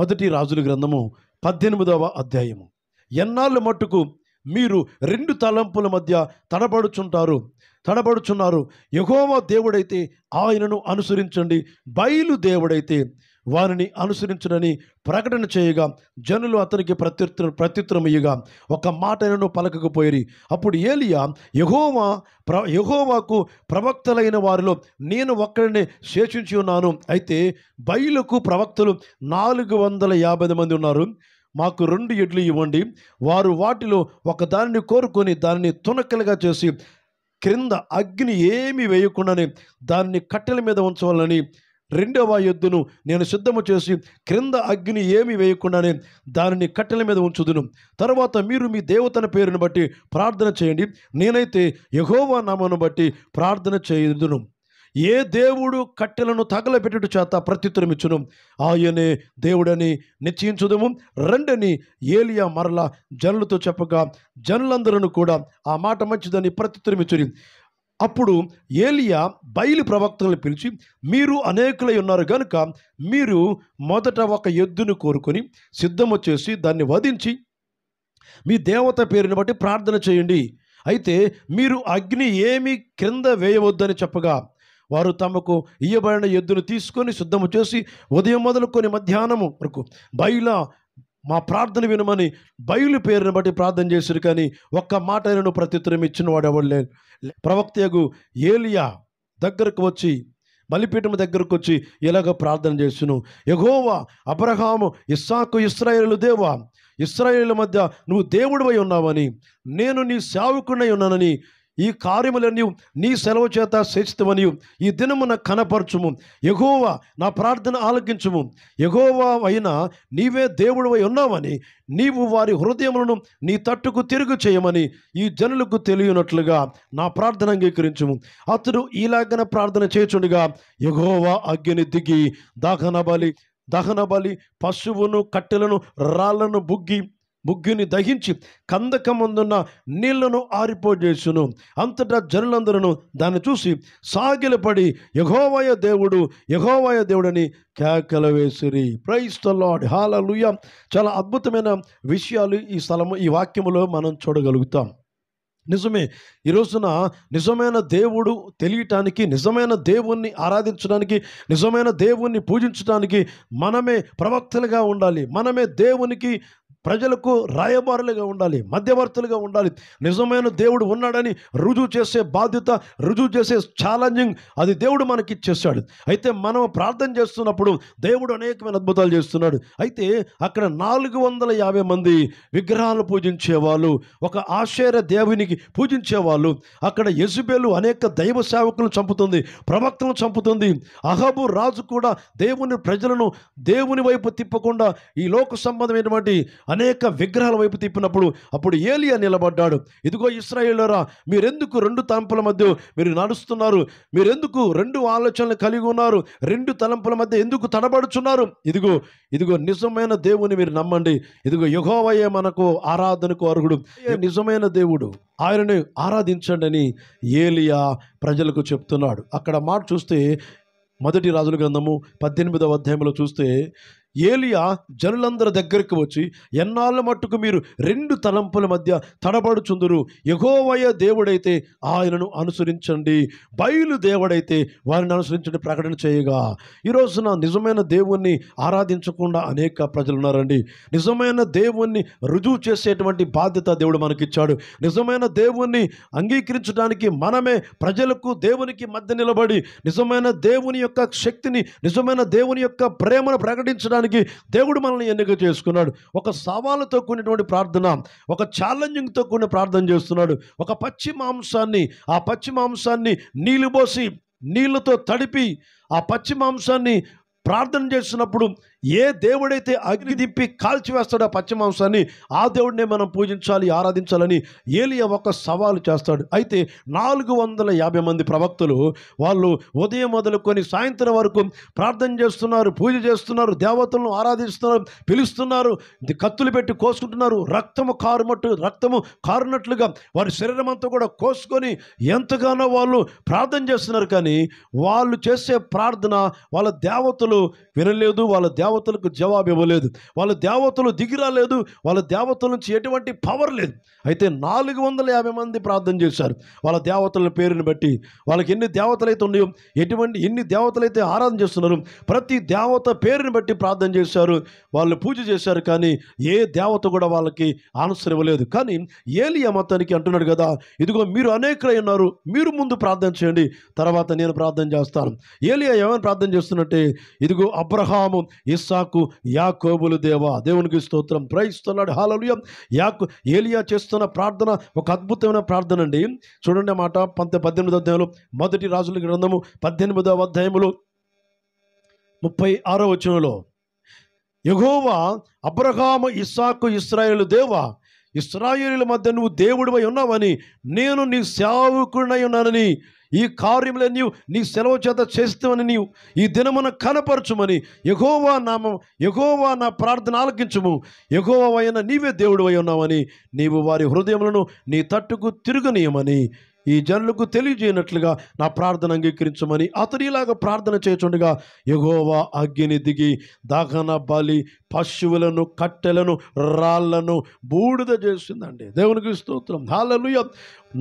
మొదటి రాజుల గ్రంథము 18వ అధ్యాయము. ఎన్నాళ్ళు మట్టుకు మీరు రెండు తలంపుల మధ్య తడబడుచున్నారు. యెహోవా దేవుడైతే ఆయనను అనుసరించండి, బయలు దేవుడైతే వారిని అనుసరించడని ప్రకటన చేయగా జనులు అతనికి ప్రత్యుత్తరమియ్యగా ఒక మాటను పలకకపోయిరి. అప్పుడు ఏలియా యెహోవాకు ప్రవక్తలైన వారిలో నేను ఒక్కడినే శేషించి ఉన్నాను. అయితే బయలుకు ప్రవక్తలు 450 మంది ఉన్నారు. మాకు 2 ఎడ్లు ఇవ్వండి. వారు వాటిలో ఒక దానిని కోరుకొని దానిని తునకలుగా చేసి క్రింద అగ్ని ఏమి వేయకుండానే దాన్ని కట్టెల మీద ఉంచవాలని, 2వ ఎద్దును నేను సిద్ధము చేసి క్రింద అగ్ని ఏమి వేయకుండానే దానిని కట్టెల మీద ఉంచుదును. తర్వాత మీరు మీ దేవతల పేరును బట్టి ప్రార్థన చేయండి. నేనైతే యెహోవా నామమును బట్టి ప్రార్థన చేయుదును. ఏ దేవుడు కట్టెలను తగలబెట్టుట చేత ప్రత్యుత్తరమిచ్చును, ఆయనే దేవుడని నిశ్చయించుదము రండని ఏలియా మరలా జనులతో చెప్పగా జనులందరూ కూడా ఆ మాట మంచిదని ప్రత్యుత్తరమిచ్చుని. అప్పుడు ఏలియా బయలు ప్రవక్తలను పిలిచి, మీరు అనేకులై ఉన్నారు గనుక మీరు మొదట ఒక ఎద్దును కోరుకొని సిద్ధము చేసి దాన్ని వధించి మీ దేవత పేరుని బట్టి ప్రార్థన చేయండి. అయితే మీరు అగ్ని ఏమి క్రింద వేయవద్దని చెప్పగా వారు తమకు ఇయ్యబడిన ఎద్దును తీసుకొని సిద్ధము చేసి ఉదయం మొదలుకొని మధ్యాహ్నము వరకు బయలా మా ప్రార్థన వినమని బయలు పేరుని బట్టి ప్రార్థన చేశారు. కానీ ఒక్క మాట అయినను ప్రత్యుత్తరం ఇచ్చిన వాడు ఎవడు లేడు. ప్రవక్తయగు ఏలియా దగ్గరకు వచ్చి బలిపీఠం దగ్గరకు వచ్చి ఇలాగ ప్రార్థన చేస్తును, యెహోవా అబ్రహాము ఇస్సాకు ఇశ్రాయేలు దేవా, ఇశ్రాయేలు మధ్య నువ్వు దేవుడివై ఉన్నావని, నేను నీ సేవకుడై ఉన్నానని, ఈ కార్యములన్నీ నీ సెలవు చేత చేస్తావని ఈ దినమున కనపరచుము. యెహోవా నా ప్రార్థన ఆలకించుము. యెహోవా అయినా నీవే దేవుడివై ఉన్నావని, నీవు వారి హృదయములను నీ తట్టుకు తిరుగు చేయమని ఈ జనులకు తెలియనట్లుగా నా ప్రార్థన అంగీకరించుము. అతడు ఇలాగన ప్రార్థన చేయుచుండగా యెహోవా అగ్ని దిగి దహన బలి పశువును కట్టెలను రాళ్లను బుగ్గిని దహించి కందకమందున్న నీళ్లను ఆరిపోజేసును. అంతటా జనులందరూ దాన్ని చూసి సాగిలపడి యెహోవాయ దేవుడని కేకలు వేసిరి. ప్రైజ్ ద లార్డ్, హల్లెలూయా. చాలా అద్భుతమైన విషయాలు ఈ వాక్యములో మనం చూడగలుగుతాం. నిజమే, ఈ రోజున నిజమైన దేవుడు తెలియటానికి, నిజమైన దేవుణ్ణి ఆరాధించడానికి, నిజమైన దేవుణ్ణి పూజించడానికి మనమే ప్రవక్తలుగా ఉండాలి. మనమే దేవునికి ప్రజలకు రాయబారులుగా ఉండాలి, మధ్యవర్తులుగా ఉండాలి. నిజమైన దేవుడు ఉన్నాడని రుజువు చేసే బాధ్యత, రుజువు చేసే ఛాలెంజింగ్ అది దేవుడు మనకి ఇచ్చేసాడు. అయితే మనం ప్రార్థన చేస్తున్నప్పుడు దేవుడు అనేకమైన అద్భుతాలు చేస్తున్నాడు. అయితే అక్కడ 450 మంది విగ్రహాలు పూజించేవాళ్ళు, ఒక ఆశేర దేవునికి పూజించేవాళ్ళు. అక్కడ యెజబెలు అనేక దైవ సేవకులను చంపుతుంది, ప్రవక్తలను చంపుతుంది. అహాబు రాజు కూడా ప్రజలను దేవుని వైపు తిప్పకుండా ఈ లోక సంబంధమైనటువంటి అనేక విగ్రహాల వైపు తిప్పినప్పుడు అప్పుడు ఏలియా నిలబడ్డాడు. ఇదిగో ఇశ్రాయేలురా, మీరెందుకు 2 తలంపుల మధ్య మీరు నడుస్తున్నారు? మీరెందుకు 2 ఆలోచనలు కలిగి ఉన్నారు? 2 తలంపుల మధ్య ఎందుకు తడబడుచున్నారు? ఇదిగో నిజమైన దేవుని మీరు నమ్మండి. ఇదిగో యెహోవాయే మనకు ఆరాధనకు అర్హుడు, నిజమైన దేవుడు, ఆయనని ఆరాధించండి అని ఏలియా ప్రజలకు చెప్తున్నాడు. అక్కడ మాట చూస్తే మొదటి రాజుల గ్రంథము 18వ అధ్యాయంలో చూస్తే ఏలియా జనులందరి దగ్గరికి వచ్చి, ఎన్నాళ్ళ మట్టుకు మీరు 2 తలంపుల మధ్య తడబడుచుందురు? యెహోవా దేవుడైతే ఆయనను అనుసరించండి, బయలు దేవుడైతే వారిని అనుసరించండి ప్రకటన చేయగా. ఈ రోజున నిజమైన దేవుణ్ణి ఆరాధించకుండా అనేక ప్రజలు ఉన్నారండి. నిజమైన దేవుణ్ణి రుజువు చేసేటువంటి బాధ్యత దేవుడు మనకిచ్చాడు. నిజమైన దేవుణ్ణి అంగీకరించడానికి మనమే ప్రజలకు దేవునికి మధ్య నిలబడి నిజమైన దేవుని యొక్క శక్తిని, నిజమైన దేవుని యొక్క ప్రేమను ప్రకటించడానికి దేవుడు మనల్ని ఎన్నిక చేసుకున్నాడు. ఒక సవాలుతో కూడినటువంటి ప్రార్థన, ఒక ఛాలెంజింగ్తో కూడిన ప్రార్థన చేస్తున్నాడు. ఒక పచ్చి మాంసాన్ని నీళ్లు పోసి నీళ్లతో తడిపి ఆ పచ్చి మాంసాన్ని ప్రార్థన చేస్తున్నప్పుడు ఏ దేవుడైతే అగ్ని దింపి కాల్చివేస్తాడో ఆ పచ్చి మాంసాన్ని, ఆ దేవుడినే మనం పూజించాలి, ఆరాధించాలని ఏలియా ఒక సవాలు చేస్తాడు. అయితే 450 మంది ప్రవక్తలు వాళ్ళు ఉదయం మొదలుకొని సాయంత్రం వరకు ప్రార్థన చేస్తున్నారు, పూజ చేస్తున్నారు, దేవతలను ఆరాధిస్తున్నారు, పిలుస్తున్నారు, కత్తులు పెట్టి కోసుకుంటున్నారు. రక్తము కారునట్లుగా వారి శరీరం అంతా కూడా కోసుకొని ఎంతగానో వాళ్ళు ప్రార్థన చేస్తున్నారు. కానీ వాళ్ళు చేసే ప్రార్థన వాళ్ళ దేవతలు వినలేదు, వాళ్ళ దేవతలకు జవాబు ఇవ్వలేదు. వాళ్ళ దేవతలు దిగి రాలేదు. వాళ్ళ దేవతల నుంచి ఎటువంటి పవర్ లేదు. అయితే 450 మంది ప్రార్థన చేశారు వాళ్ళ దేవతల పేరుని బట్టి. వాళ్ళకి ఎన్ని దేవతలు అయితే ఉన్నాయో, ఎన్ని దేవతలు అయితే ఆరాధన చేస్తున్నారు, ప్రతి దేవత పేరుని బట్టి ప్రార్థన చేశారు, వాళ్ళు పూజ చేశారు. కానీ ఏ దేవత కూడా వాళ్ళకి ఆన్సర్ ఇవ్వలేదు. కానీ ఏలియా మొత్తానికి అంటున్నాడు కదా, ఇదిగో మీరు అనేకులై ఉన్నారు, మీరు ముందు ప్రార్థన చేయండి, తర్వాత నేను ప్రార్థన చేస్తాను. ఏలియా ఏమైనా ప్రార్థన చేస్తున్నట్టే, ఇదిగో అబ్రహాము, ఇస్సాకు, యాకోబులు దేవా, దేవునికి స్తోత్రం, ప్రైజ్ ది లార్డ్, హల్లెలూయా. ఏలియా చేస్తున్న ప్రార్థన ఒక అద్భుతమైన ప్రార్థన అండి. చూడండి మాట 18వ అధ్యాయంలో, మొదటి రాజుల గ్రంథము 18వ అధ్యాయములో 36వ వచనంలో, యెహోవా అబ్రహాము, ఇస్సాకు, ఇశ్రాయేలు దేవా, ఇశ్రాయేలుల మధ్య నువ్వు దేవుడివై ఉన్నావని, నేను నీ సేవకుడినై ఉన్నానని, ఈ కార్యములన్నీ నీ సెలవు చేత చేస్తామని నీవు ఈ దినమున కనపరచుమని, యెహోవా నా ప్రార్థన ఆలకించుము, యెహోవా అయిన నీవే దేవుడివై ఉన్నావని, నీవు వారి హృదయములను నీ తట్టుకు తిరగనీయమని ఈ జనులకు తెలియజేయనట్లుగా నా ప్రార్థన అంగీకరించమని అతడిలాగా ప్రార్థన చేయుచుండగా, యెహోవా అగ్ని దిగి దహన బలి, పశువులను, కట్టెలను, రాళ్లను బూడిద చేసిందండి. దేవునికి స్తోత్రం, హల్లెలూయా.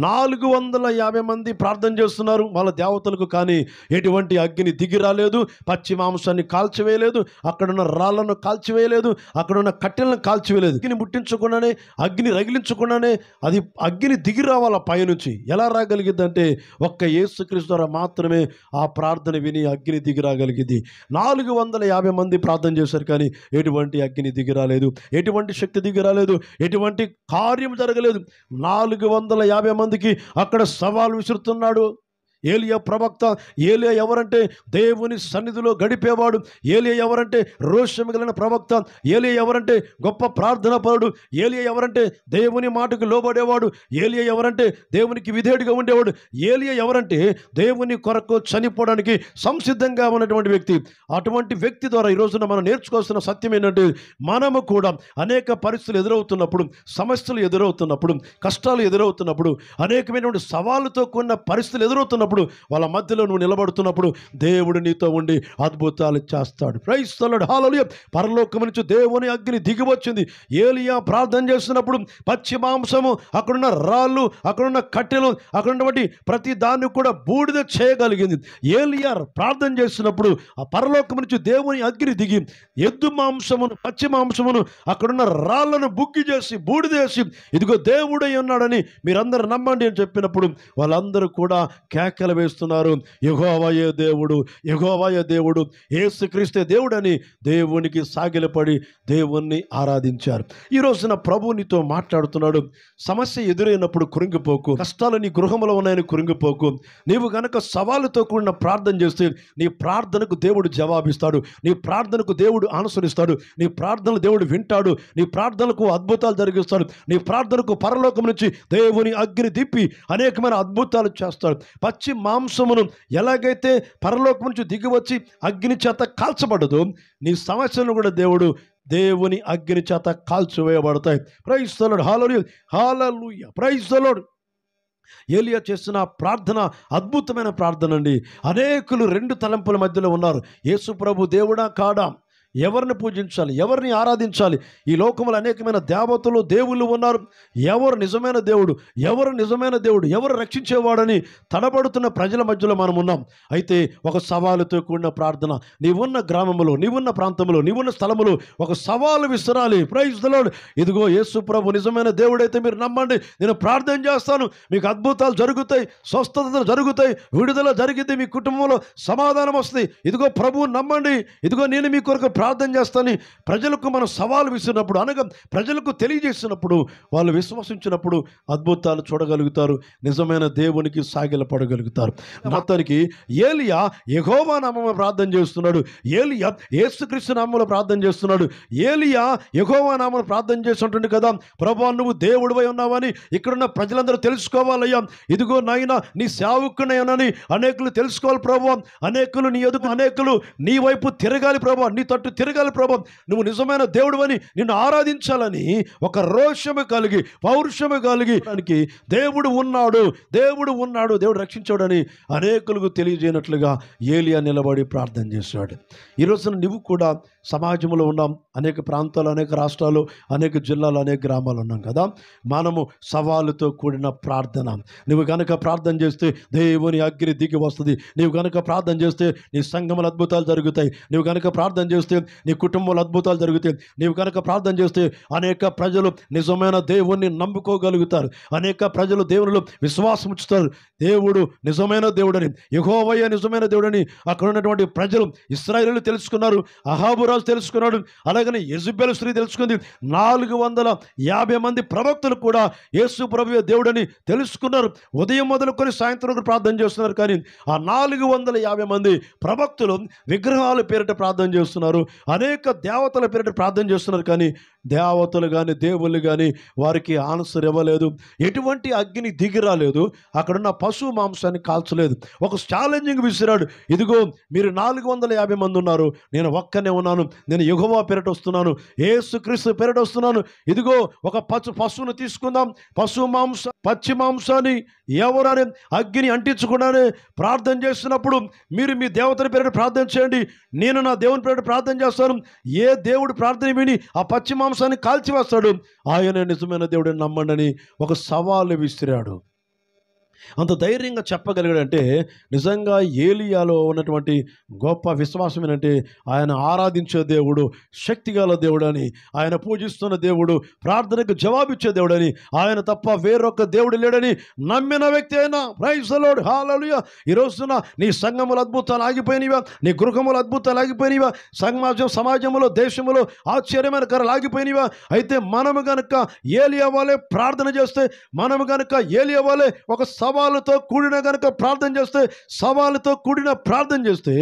450 మంది ప్రార్థన చేస్తున్నారు వాళ్ళ దేవతలకు, కానీ ఎటువంటి అగ్ని దిగి రాలేదు, పచ్చి మాంసాన్ని కాల్చివేయలేదు, అక్కడున్న రాళ్లను కాల్చివేయలేదు, అక్కడున్న కట్టెలను కాల్చివేయలేదు. అగ్ని ముట్టించకుండానే, అగ్ని రగిలించకుండానే అది అగ్ని దిగి రావాల పైనుంచి. ఎలా రాగలిగిద్దంటే ఒక్క యేసుక్రీస్తు ద్వారా మాత్రమే ఆ ప్రార్థన విని అగ్ని దిగి రాగలిగింది. 450 మంది ప్రార్థన చేశారు, కానీ ఎటువంటి అగ్ని దిగి రాలేదు, ఎటువంటి శక్తి దిగి రాలేదు, ఎటువంటి కార్యం జరగలేదు. 450 మందికి అక్కడ సవాల్ విసురుతున్నాడు ఏలియా ప్రవక్త. ఏలియా ఎవరంటే దేవుని సన్నిధిలో గడిపేవాడు. ఏలియా ఎవరంటే రోషం కలిగిన ప్రవక్త. ఏలియా ఎవరంటే గొప్ప ప్రార్థనా పరుడు. ఏలియా ఎవరంటే దేవుని మాటకు లోబడేవాడు. ఏలియా ఎవరంటే దేవునికి విధేయుడిగా ఉండేవాడు. ఏలియా ఎవరంటే దేవుని కొరకు చనిపోవడానికి సంసిద్ధంగా ఉన్నటువంటి వ్యక్తి. అటువంటి వ్యక్తి ద్వారా ఈ రోజున మనం నేర్చుకోవాల్సిన సత్యం ఏంటంటే, మనము కూడా అనేక పరిస్థితులు ఎదురవుతున్నప్పుడు, సమస్యలు ఎదురవుతున్నప్పుడు, కష్టాలు ఎదురవుతున్నప్పుడు, అనేకమైనటువంటి సవాళ్ళతో కూడిన పరిస్థితులు ఎదురవుతున్నప్పుడు, వాళ్ళ మధ్యలో నువ్వు నిలబడుతున్నప్పుడు దేవుడు నీతో ఉండి అద్భుతాలు చేస్తాడు. ప్రైజ్ ది లార్డ్, హల్లెలూయా. పరలోకం నుంచి దేవుని అగ్ని దిగి వచ్చింది. ఏలియా ప్రార్థన చేస్తున్నప్పుడు పచ్చి మాంసము, అక్కడున్న రాళ్ళు, అక్కడున్న కట్టెలు, అక్కడున్నటువంటి ప్రతి దాన్ని కూడా బూడిద చేయగలిగింది. ఏలియా ప్రార్థన చేస్తున్నప్పుడు ఆ పరలోకం నుంచి దేవుని అగ్ని దిగి ఎద్దు మాంసమును, పచ్చి మాంసమును, అక్కడున్న రాళ్లను బుగ్గి చేసి బూడిదేసి, ఇదిగో దేవుడై ఉన్నాడని మీరందరూ నమ్మండి అని చెప్పినప్పుడు వాళ్ళందరూ కూడా కేకలు వేస్తున్నారు, యెహోవాయే దేవుడు, యెహోవాయే దేవుడు, యేసుక్రీస్తే దేవుడని దేవునికి సాగిలపడి దేవుణ్ణి ఆరాధించారు. ఈ రోజున ప్రభు నీతో మాట్లాడుతున్నాడు. సమస్య ఎదురైనప్పుడు కృంగిపోకు, కష్టాలు నీ గృహంలో ఉన్నాయని కృంగిపోకు. నీవు గనక సవాలుతో కూడిన ప్రార్థన చేస్తే నీ ప్రార్థనకు దేవుడు జవాబిస్తాడు, నీ ప్రార్థనకు దేవుడు అనుసరిస్తాడు, నీ ప్రార్థనలు దేవుడు వింటాడు, నీ ప్రార్థనలకు అద్భుతాలు జరిగిస్తాడు, నీ ప్రార్థనకు పరలోకం నుంచి దేవుని అగ్ని దిప్పి అనేకమైన అద్భుతాలు చేస్తాడు. పచ్చి మాంసమును ఎలాగైతే పరలోకం నుంచి దిగివచ్చి అగ్ని చేత కాల్చబడదు, నీ సమస్యను కూడా దేవుని అగ్ని చేత కాల్చివేయబడతాయి. Praise the lord, hallelujah, hallelujah, praise the lord. ఏలియా చేసిన ప్రార్థన అద్భుతమైన ప్రార్థన అండి. అనేకులు 2 తలంపుల మధ్యలో ఉన్నారు. యేసు ప్రభు దేవుడా కాడా, ఎవరిని పూజించాలి, ఎవరిని ఆరాధించాలి? ఈ లోకంలో అనేకమైన దేవతలు, దేవుళ్ళు ఉన్నారు. ఎవరు నిజమైన దేవుడు, ఎవరు రక్షించేవాడని తడబడుతున్న ప్రజల మధ్యలో మనం ఉన్నాం. అయితే ఒక సవాలుతో కూడిన ప్రార్థన, నీవున్న గ్రామంలో, నీవున్న ప్రాంతంలో, నీవున్న స్థలములో ఒక సవాలు విసరాలి. Praise the lord. ఇదిగో యేసు ప్రభు నిజమైన దేవుడైతే మీరు నమ్మండి, నేను ప్రార్థన చేస్తాను, మీకు అద్భుతాలు జరుగుతాయి, స్వస్థతలు జరుగుతాయి, విడుదల జరిగితే మీ కుటుంబంలో సమాధానం వస్తుంది. ఇదిగో ప్రభువు నమ్మండి, ఇదిగో నేను మీ కొరకు ప్రార్థన చేస్తాను. ప్రజలకు మనం సవాలు విసిరినప్పుడు, అనగా ప్రజలకు తెలియజేసినప్పుడు, వాళ్ళు విశ్వసించినప్పుడు అద్భుతాలు చూడగలుగుతారు, నిజమైన దేవునికి సాగిలపడగలుగుతారు. మొత్తానికి ఏలియా యెహోవా నామములో ప్రార్థన చేస్తున్నాడు. ఏలియా యేసుక్రీస్తు నామములో ప్రార్థన చేస్తున్నాడు. ఏలియా యెహోవా నామములో ప్రార్థన చేస్తుంటుంది కదా, ప్రభువా నువ్వు దేవుడివై ఉన్నావని ఇక్కడున్న ప్రజలందరూ తెలుసుకోవాలయ్యా. ఇదిగో నాయనా నీ సేవకునని అనేకులు తెలుసుకోవాలి ప్రభువా. అనేకులు నీ ఎదుగు, అనేకులు నీ వైపు తిరగాలి ప్రభువా, నీ తట్టు తిరగాలి ప్రభువా. నువ్వు నిజమైన దేవుడివని నిన్ను ఆరాధించాలని ఒక రోషము కలిగి, పౌరుషము కలిగి దేవుడు ఉన్నాడు, దేవుడు రక్షించాడని అనేకులకు తెలియజేయనట్లుగా ఏలియా నిలబడి ప్రార్థన చేశాడు. ఈరోజున నువ్వు కూడా సమాజంలో ఉన్నాం, అనేక ప్రాంతాలు, అనేక రాష్ట్రాలు, అనేక జిల్లాలు, అనేక గ్రామాలు ఉన్నాం కదా. మనము సవాలుతో కూడిన ప్రార్థన, నువ్వు కనుక ప్రార్థన చేస్తే దేవుని అగ్ని దిగి వస్తుంది. నీవు కనుక ప్రార్థన చేస్తే నీ సంఘములు అద్భుతాలు జరుగుతాయి. నీవు కనుక ప్రార్థన చేస్తే నీ కుటుంబంలో అద్భుతాలు జరుగుతాయి. నీవు కనుక ప్రార్థన చేస్తే అనేక ప్రజలు నిజమైన దేవుణ్ణి నమ్ముకోగలుగుతారు. అనేక ప్రజలు దేవునిలో విశ్వాసం ఉంచుతారు. దేవుడు నిజమైన దేవుడని, యెహోవా నిజమైన దేవుడని అక్కడ ఉన్నటువంటి ప్రజలు, ఇశ్రాయేలీయులు తెలుసుకున్నారు. అహాబు రాజు తెలుసుకున్నాడు. అలాగని యెజబెలు స్త్రీ తెలుసుకుంది. 450 మంది ప్రవక్తలు కూడా యేసు ప్రభువే దేవుడని తెలుసుకున్నారు. ఉదయం మొదలుకొని సాయంత్రం వరకు ప్రార్థన చేస్తున్నారు. కానీ ఆ 450 మంది ప్రవక్తలు విగ్రహాల పేరిట ప్రార్థన చేస్తున్నారు. అనేక దేవతల పేరిట ప్రార్థన చేస్తున్నారు. కానీ దేవతలు కానీ దేవుళ్ళు కానీ వారికి ఆన్సర్ ఇవ్వలేదు. ఎటువంటి అగ్ని దిగి రాలేదు. అక్కడున్న పశువు మాంసాన్ని కాల్చలేదు. ఒక ఛాలెంజింగ్ విసిరాడు. ఇదిగో మీరు 450 మంది ఉన్నారు, నేను ఒక్కనే ఉన్నాను. నేను యెహోవా పేరిట వస్తున్నాను, యేసుక్రీస్తు పేరిట వస్తున్నాను. ఇదిగో ఒక పశువును తీసుకుందాం. పచ్చి మాంసాన్ని ఎవరని అగ్ని అంటించకుండానే ప్రార్థన చేస్తున్నప్పుడు మీరు మీ దేవతని పేరిట ప్రార్థన చేయండి, నేను నా దేవుని పేరిట ప్రార్థన చేస్తాను. ఏ దేవుడు ప్రార్థన విని ఆ పచ్చి మాంసాన్ని కాల్చివేస్తాడు, ఆయన నిజమైన దేవుడిని నమ్మండి ఒక సవాలు విసిరాడు. అంత ధైర్యంగా చెప్పగలిగాడంటే నిజంగా ఏలియాలో ఉన్నటువంటి గొప్ప విశ్వాసం ఏంటంటే ఆయన ఆరాధించే దేవుడు శక్తిగల దేవుడు అని, ఆయన పూజిస్తున్న దేవుడు ప్రార్థనకు జవాబిచ్చే దేవుడని, ఆయన తప్ప వేరొక దేవుడు లేడని నమ్మిన వ్యక్తి అయినా. ప్రైజ్ ది లార్డ్, హల్లెలూయా. ఈ రోజున నీ సంఘముల అద్భుతాలు ఆగిపోయినవా, నీ గృహముల అద్భుతాలు ఆగిపోయినవా, సమాజంలో దేశంలో ఆశ్చర్యమైన కరలు ఆగిపోయినవా? అయితే మనము గనుక ఏలియా వాళ్ళే ప్రార్థన చేస్తే, మనము గనుక ఏలియా వాళ్ళే ఒక సవాలుతో కూడిన గనుక ప్రార్థన చేస్తే, సవాలుతో కూడిన ప్రార్థన చేస్తే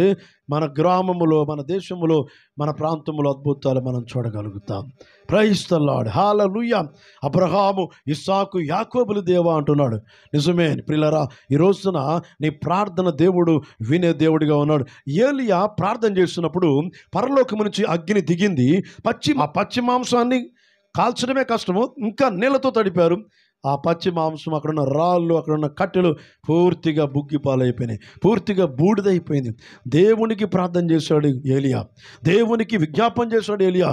మన గ్రామములో, మన దేశంలో, మన ప్రాంతంలో అద్భుతాలు మనం చూడగలుగుతాం. ప్రైజ్ ది లార్డ్, హల్లెలూయా. అబ్రహాము, ఇస్సాకు, యాకోబుల దేవా అంటున్నాడు. నిజమే ప్రియులారా, ఈ రోజున నీ ప్రార్థన దేవుడు వినే దేవుడిగా ఉన్నాడు. ఏలియా ప్రార్థన చేస్తున్నప్పుడు పరలోకము నుంచి అగ్ని దిగింది. పచ్చి మాంసాన్ని కాల్చడమే కష్టము, ఇంకా నీళ్ళతో తడిపారు. ఆ పచ్చి మాంసం, అక్కడున్న రాళ్ళు, అక్కడున్న కట్టెలు పూర్తిగా బుగ్గిపాలైపోయినాయి, పూర్తిగా బూడిదైపోయింది. దేవునికి ప్రార్థన చేశాడు ఏలియా, దేవునికి విజ్ఞాపన చేశాడు ఏలియా.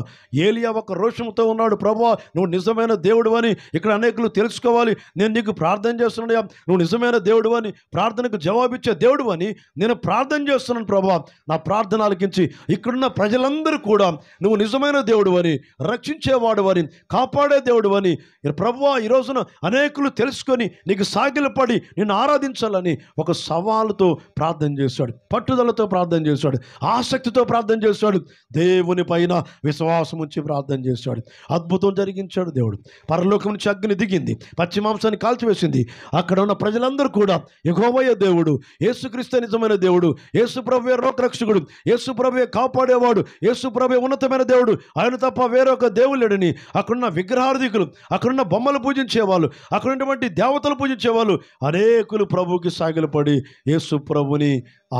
ఏలియా ఒక రోషంతో ఉన్నాడు. ప్రభువా, నువ్వు నిజమైన దేవుడు అని ఇక్కడ అనేకులు తెలుసుకోవాలి. నేను నీకు ప్రార్థన చేస్తున్నాయా, నువ్వు నిజమైన దేవుడు అని, ప్రార్థనకు జవాబిచ్చే దేవుడు అని నేను ప్రార్థన చేస్తున్నాను. ప్రభువా, నా ప్రార్థన ఆలకించి ఇక్కడున్న ప్రజలందరూ కూడా నువ్వు నిజమైన దేవుడు అని, రక్షించేవాడు అని, కాపాడే దేవుడు అని ప్రభువా ఈ రోజున అనేకులు తెలుసుకొని నీకు సాగిలపడి నిన్ను ఆరాధించాలని ఒక సవాలుతో ప్రార్థన చేశాడు, పట్టుదలతో ప్రార్థన చేశాడు, ఆసక్తితో ప్రార్థన చేశాడు, దేవుని పైన విశ్వాసం ఉంచి ప్రార్థన చేశాడు. అద్భుతం జరిగించాడు దేవుడు. పరలోకం నుంచి అగ్ని దిగింది, పచ్చి మాంసాన్ని కాల్చివేసింది. అక్కడ ఉన్న ప్రజలందరూ కూడా యెహోవా దేవుడు, యేసుక్రీస్తు నిజమైన దేవుడు, యేసు ప్రభువే లోకరక్షకుడు, యేసు ప్రభువే కాపాడేవాడు, యేసు ప్రభువే ఉన్నతమైన దేవుడు, ఆయన తప్ప వేరొక దేవుడు లేడని అక్కడున్న విగ్రహార్థికులు, అక్కడున్న బొమ్మలు పూజించేవాళ్ళు, అక్కడ ఉన్నటువంటి దేవతలు పూజించేవాళ్ళు అనేకులు ప్రభువుకి సాగిలపడి యేసు ప్రభుని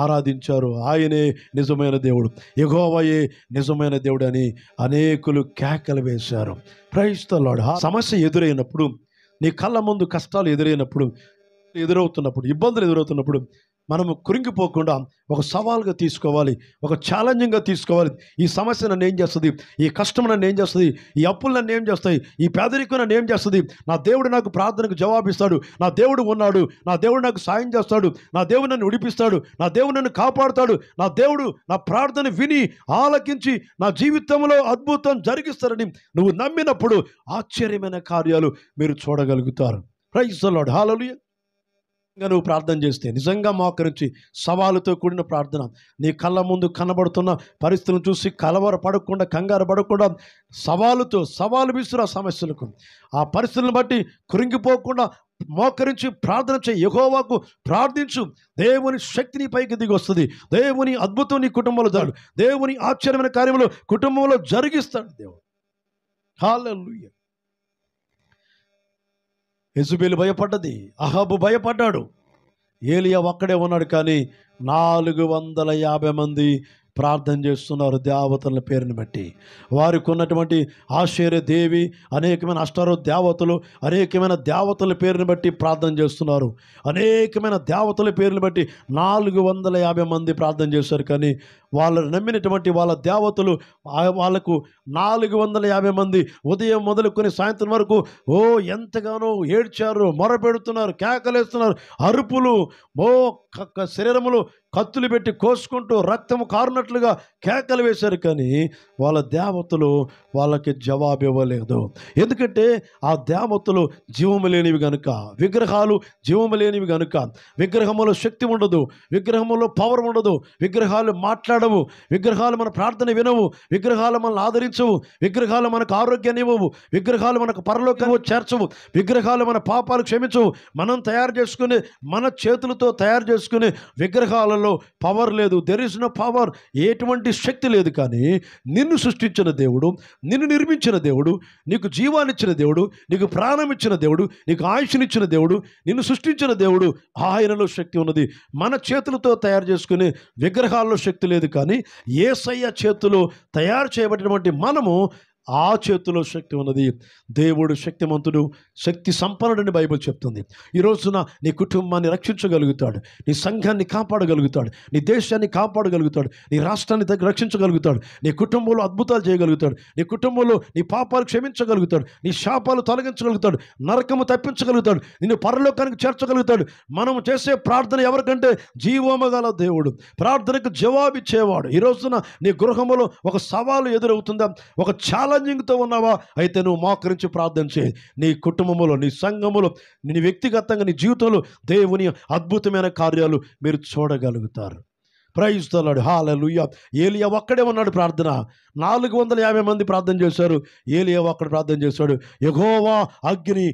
ఆరాధించారు. ఆయనే నిజమైన దేవుడు, యెహోవాయే నిజమైన దేవుడు అని అనేకులు కేకలు వేశారు. Praise the Lord. సమస్య ఎదురైనప్పుడు, నీ కళ్ళ ముందు కష్టాలు ఎదురవుతున్నప్పుడు, ఇబ్బందులు ఎదురవుతున్నప్పుడు మనము కృంగిపోకుండా ఒక సవాల్గా తీసుకోవాలి, ఒక ఛాలెంజింగ్గా తీసుకోవాలి. ఈ సమస్య నన్ను ఏం చేస్తుంది, ఈ కష్టం నన్ను ఏం చేస్తుంది, ఈ అప్పులు నన్ను ఏం చేస్తాయి, ఈ పేదరికం నన్ను ఏం చేస్తుంది, నా దేవుడు నాకు ప్రార్థనకు జవాబిస్తాడు, నా దేవుడు ఉన్నాడు, నా దేవుడు నాకు సాయం చేస్తాడు, నా దేవుడు నన్ను విడిపిస్తాడు, నా దేవుడు నన్ను కాపాడుతాడు, నా దేవుడు నా ప్రార్థన విని ఆలకించి నా జీవితంలో అద్భుతం జరిగిస్తారని నువ్వు నమ్మినప్పుడు ఆశ్చర్యమైన కార్యాలు మీరు చూడగలుగుతారు. ప్రైజ్ ది లార్డ్, హల్లెలూయా. నువ్వు ప్రార్థన చేస్తే నిజంగా మోకరించి సవాలుతో కూడిన ప్రార్థన, నీ కళ్ళ ముందు కనబడుతున్న పరిస్థితులను చూసి కలవరపడకుండా, కంగారు పడకుండా, సవాలు విసురు ఆ సమస్యలకు, ఆ పరిస్థితులను బట్టి కృంగిపోకుండా మోకరించి ప్రార్థన చేయి. యెహోవాకు ప్రార్థించు. దేవుని శక్తి నీ పైకి దిగి వస్తుంది. దేవుని అద్భుతం నీ కుటుంబంలో జరుగుతుంది. దేవుని ఆశ్చర్యమైన కార్యములు కుటుంబంలో జరిగిస్తాడు దేవుడు. హల్లెలూయా. యెజబెలు భయపడ్డది, అహాబు భయపడ్డాడు, ఏలియా ఒక్కడే ఉన్నాడు. కానీ 450 మంది ప్రార్థన చేస్తున్నారు దేవతల పేరుని బట్టి. వారికి ఉన్నటువంటి ఆశ్చర్య దేవి, అనేకమైన అష్టారో దేవతలు, అనేకమైన దేవతల పేరుని బట్టి ప్రార్థన చేస్తున్నారు. అనేకమైన దేవతల పేరుని బట్టి 450 మంది ప్రార్థన చేశారు. కానీ వాళ్ళు నమ్మినటువంటి వాళ్ళ దేవతలు వాళ్ళకు 450 మంది ఉదయం మొదలుకొని సాయంత్రం వరకు ఎంతగానో ఏడ్చారు, మొరపెడుతున్నారు, కేకలేస్తున్నారు, అరుపులు, శరీరములు కత్తులు పెట్టి కోసుకుంటూ రక్తము కారునట్లుగా కేకలు వేశారు. కానీ వాళ్ళ దేవతలు వాళ్ళకి జవాబు ఇవ్వలేదు. ఎందుకంటే ఆ దేవతలు జీవము లేనివి కనుక, విగ్రహాలు జీవము లేనివి కనుక. విగ్రహములో శక్తి ఉండదు, విగ్రహములో పవర్ ఉండదు, విగ్రహాలు మాట్లాడవు, విగ్రహాలు మన ప్రార్థన వినవు, విగ్రహాలు మనల్ని ఆదరించవు, విగ్రహాలు మనకు ఆరోగ్యాన్ని ఇవ్వవు, విగ్రహాలు మనకు పరలోకము చేర్చవు, విగ్రహాలు మన పాపాలు క్షమించవు. మనం తయారు చేసుకునే, మన చేతులతో తయారు చేసుకునే విగ్రహాలలో పవర్ లేదు. దెర్ ఇస్ నో పవర్, ఎటువంటి శక్తి లేదు. కానీ నిన్ను సృష్టించిన దేవుడు, నిన్ను నిర్మించిన దేవుడు, నీకు జీవాన్నిచ్చిన దేవుడు, నీకు ప్రాణం ఇచ్చిన దేవుడు, నీకు ఆయుష్నిచ్చిన దేవుడు, నిన్ను సృష్టించిన దేవుడు, ఆయనలో శక్తి ఉన్నది. మన చేతులతో తయారు చేసుకునే విగ్రహాల్లో శక్తి లేదు. కానీ యేసయ్య చేతిలో తయారు చేయబడినటువంటి మనము, ఆ చేతిలో శక్తి ఉన్నది. దేవుడు శక్తిమంతుడు, శక్తి సంపన్నుడని బైబిల్ చెప్తుంది. ఈ రోజున నీ కుటుంబాన్ని రక్షించగలుగుతాడు, నీ సంఘాన్ని కాపాడగలుగుతాడు, నీ దేశాన్ని కాపాడగలుగుతాడు, నీ రాష్ట్రాన్ని రక్షించగలుగుతాడు, నీ కుటుంబంలో అద్భుతాలు చేయగలుగుతాడు, నీ కుటుంబంలో నీ పాపాలు క్షమించగలుగుతాడు, నీ శాపాలు తొలగించగలుగుతాడు, నరకము తప్పించగలుగుతాడు, నిన్ను పరలోకానికి చేర్చగలుగుతాడు. మనం చేసే ప్రార్థన ఎవరికంటే జీవము గల దేవుడు, ప్రార్థనకు జవాబిచ్చేవాడు. ఈ రోజున నీ గృహంలో ఒక సవాలు ఎదురవుతుందా, ఒక ఛాలెంజింగ్తో ఉన్నావా, అయితే నువ్వు మోకరించి ప్రార్థన చేయి. నీ కుటుంబంలో, నీ సంఘములో, నీ వ్యక్తిగతంగా, నీ జీవితంలో దేవుని అద్భుతమైన కార్యాలు మీరు చూడగలుగుతారు. ప్రైజ్ ది లార్డ్, హల్లెలూయా. ఏలియా ఒక్కడే ఉన్నాడు. ప్రార్థన 450 మంది ప్రార్థన చేశారు, ఏలియా ఒక్కడు ప్రార్థన చేశాడు. యెహోవా అగ్ని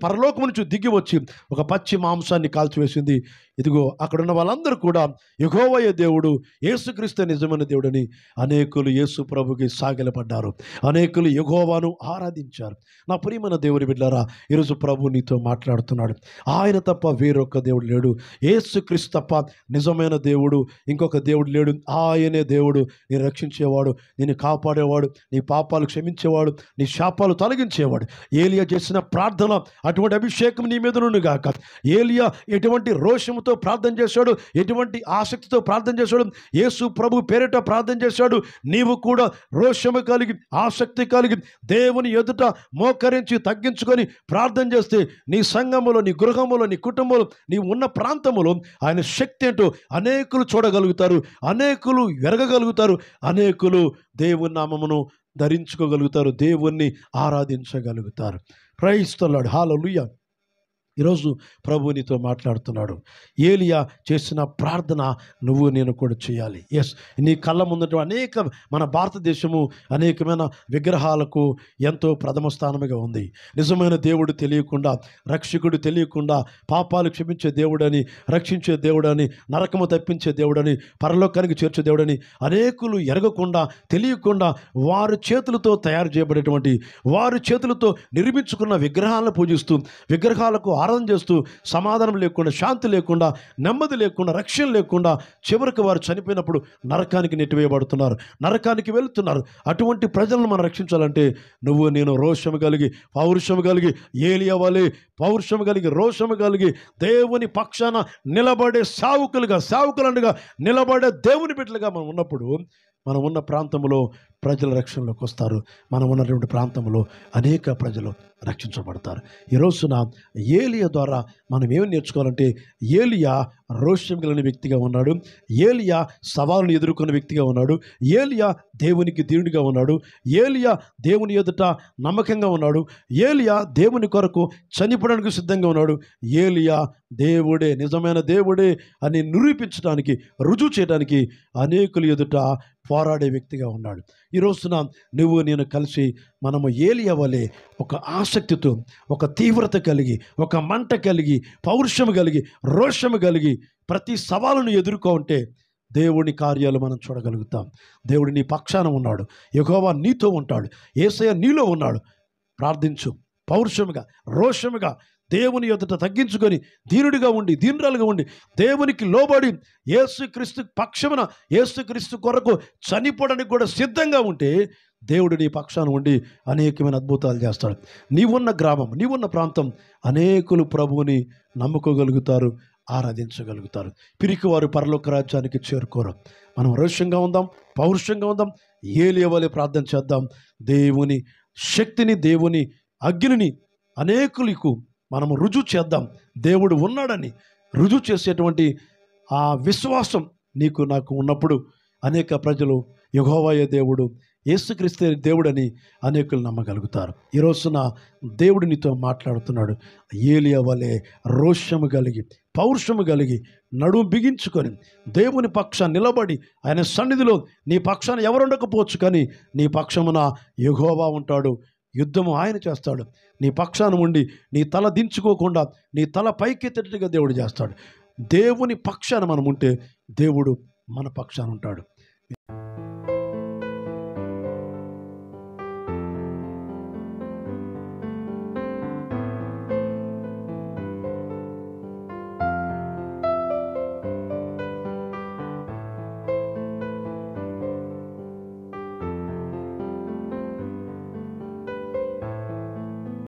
పరలోకము నుంచి దిగి వచ్చి ఒక పచ్చి మాంసాన్ని కాల్చివేసింది. ఇదిగో అక్కడున్న వాళ్ళందరూ కూడా యెహోవాయే దేవుడు, యేసుక్రీస్తు నిజమైన దేవుడని అనేకులు యేసు ప్రభుకి సాగిలపడ్డారు, అనేకులు యెహోవాను ఆరాధించారు. నా ప్రియమైన దేవుని బిడ్డలారా, ఈరోజు ప్రభు నీతో మాట్లాడుతున్నాడు. ఆయన తప్ప వేరొక దేవుడు లేడు. యేసుక్రీస్తు తప్ప నిజమైన దేవుడు ఇంకొక దేవుడు లేడు. ఆయనే దేవుడు, నేను రక్షించేవాడు, నేను కాపాడేవాడు, నీ పాపాలు క్షమించేవాడు, నీ శాపాలు తొలగించేవాడు. ఏలియా చేసిన ప్రార్థన, అటువంటి అభిషేకం నీ మీద నుండి గాక. ఏలియా ఎటువంటి రోషముతో ప్రార్థన చేశాడు, ఎటువంటి ఆసక్తితో ప్రార్థన చేశాడు, యేసు ప్రభు పేరిట ప్రార్థన చేశాడు. నీవు కూడా రోషము కలిగి, ఆసక్తి కలిగి దేవుని ఎదుట మోకరించి తగ్గించుకొని ప్రార్థన చేస్తే నీ సంఘములో, నీ గృహములో, నీ కుటుంబంలో, నీ ఉన్న ప్రాంతములో ఆయన శక్తి ఏంటో అనేకులు చూడగలుగుతారు, అనేకులు ఎరగగలుగుతారు, అనేకులు దేవుని నామమును ధరించుకోగలుగుతారు, దేవుణ్ణి ఆరాధించగలుగుతారు. ప్రైజ్ ది లార్డ్, హల్లెలూయా. ఈరోజు ప్రభు నీతో మాట్లాడుతున్నాడు. ఏలియా చేసిన ప్రార్థన నువ్వు నేను కూడా చేయాలి. ఎస్, నీ కళ్ళ ముందట అనేక, మన భారతదేశము అనేకమైన విగ్రహాలకు ఎంతో ప్రథమ స్థానముగా ఉంది. నిజమైన దేవుడు తెలియకుండా, రక్షకుడు తెలియకుండా, పాపాలు క్షమించే దేవుడని, రక్షించే దేవుడని, నరకము తప్పించే దేవుడని, పరలోకానికి చేర్చే దేవుడని అనేకులు ఎరగకుండా, తెలియకుండా వారి చేతులతో తయారు చేయబడేటువంటి, వారి చేతులతో నిర్మించుకున్న విగ్రహాలను పూజిస్తూ, విగ్రహాలకు ఆరాధన చేస్తూ, సమాధానం లేకుండా, శాంతి లేకుండా, నెమ్మది లేకుండా, రక్షణ లేకుండా చివరికి వారు చనిపోయినప్పుడు నరకానికి నెట్టివేయబడుతున్నారు, నరకానికి వెళుతున్నారు. అటువంటి ప్రజలను మనం రక్షించాలంటే నువ్వు నేను రోషము కలిగి, పౌరుషము కలిగి, ఏలియా వలె పౌరుషము కలిగి, రోషము కలిగి దేవుని పక్షాన నిలబడే సేవకులుగా నిలబడే దేవుని బిడ్డలుగా మనం ఉన్నప్పుడు, మనం ఉన్న ప్రాంతంలో ప్రజల రక్షణలోకి వస్తారు. మనం ఉన్నటువంటి ప్రాంతంలో అనేక ప్రజలు రక్షించబడతారు. ఈ రోజున ఏలియా ద్వారా మనం ఏమి నేర్చుకోవాలంటే, ఏలియా రోషం కలిగిన వ్యక్తిగా ఉన్నాడు, ఏలియా సవాలును ఎదుర్కొన్న వ్యక్తిగా ఉన్నాడు, ఏలియా దేవునికి దేవునిగా ఉన్నాడు, ఏలియా దేవుని ఎదుట నమ్మకంగా ఉన్నాడు, ఏలియా దేవుని కొరకు చనిపోవడానికి సిద్ధంగా ఉన్నాడు. ఏలియా దేవుడే, నిజమైన దేవుడే అని నిరూపించడానికి, రుజువు చేయడానికి అనేకులు ఎదుట పోరాడే వ్యక్తిగా ఉన్నాడు. ఈ రోజున నువ్వు నేను కలిసి మనము ఏలియా వలె ఒక ఆసక్తితో, ఒక తీవ్రత కలిగి, ఒక మంట కలిగి, పౌరుషము కలిగి, రోషము కలిగి ప్రతి సవాలును ఎదుర్కొంటే దేవుని కార్యాలు మనం చూడగలుగుతాం. దేవుడు నీ పక్షాన ఉన్నాడు, యెహోవా నీతో ఉంటాడు, యేసయ్య నీలో ఉన్నాడు. ప్రార్థించు, పౌరుషముగా, రోషముగా దేవుని ఎదుట తగ్గించుకొని దీనుడిగా ఉండి దీనురాలుగా ఉండి దేవునికి లోబడి యేసుక్రీస్తు పక్షమున యేసుక్రీస్తు కొరకు చనిపోవడానికి కూడా సిద్ధంగా ఉంటే దేవుడు నీ పక్షాన ఉండి అనేకమైన అద్భుతాలు చేస్తాడు. నీవున్న గ్రామం, నీవున్న ప్రాంతం అనేకులు ప్రభువుని నమ్ముకోగలుగుతారు, ఆరాధించగలుగుతారు. పిరికివారు పరలోక రాజ్యానికి చేరుకోరు. మనం రోషంగా ఉందాం, పౌరుషంగా ఉందాం, ఏలియా వలె ప్రార్థన చేద్దాం. దేవుని శక్తిని, దేవుని అగ్నిని అనేకులకు మనము రుజువు చేద్దాం. దేవుడు ఉన్నాడని రుజువు చేసేటువంటి ఆ విశ్వాసం నీకు నాకు ఉన్నప్పుడు అనేక ప్రజలు యెహోవాయే దేవుడు, యేసుక్రీస్తు దేవుడని అనేకులు నమ్మగలుగుతారు. ఈ రోజున దేవుడు నీతో మాట్లాడుతున్నాడు. ఏలియా వలె రోషము కలిగి, పౌరుషము కలిగి, నడుము బిగించుకొని దేవుని పక్షాన్ని నిలబడి ఆయన సన్నిధిలో నీ పక్షాన ఎవరు ఉండకపోవచ్చు, కానీ నీ పక్షమున యెహోవా ఉంటాడు. యుద్ధము ఆయన చేస్తాడు. నీ పక్షాన ఉండి నీ తల దించుకోకుండా నీ తల పైకెత్తేట్టుగా దేవుడు చేస్తాడు. దేవుని పక్షాన మనం ఉంటే దేవుడు మన పక్షాన ఉంటాడు.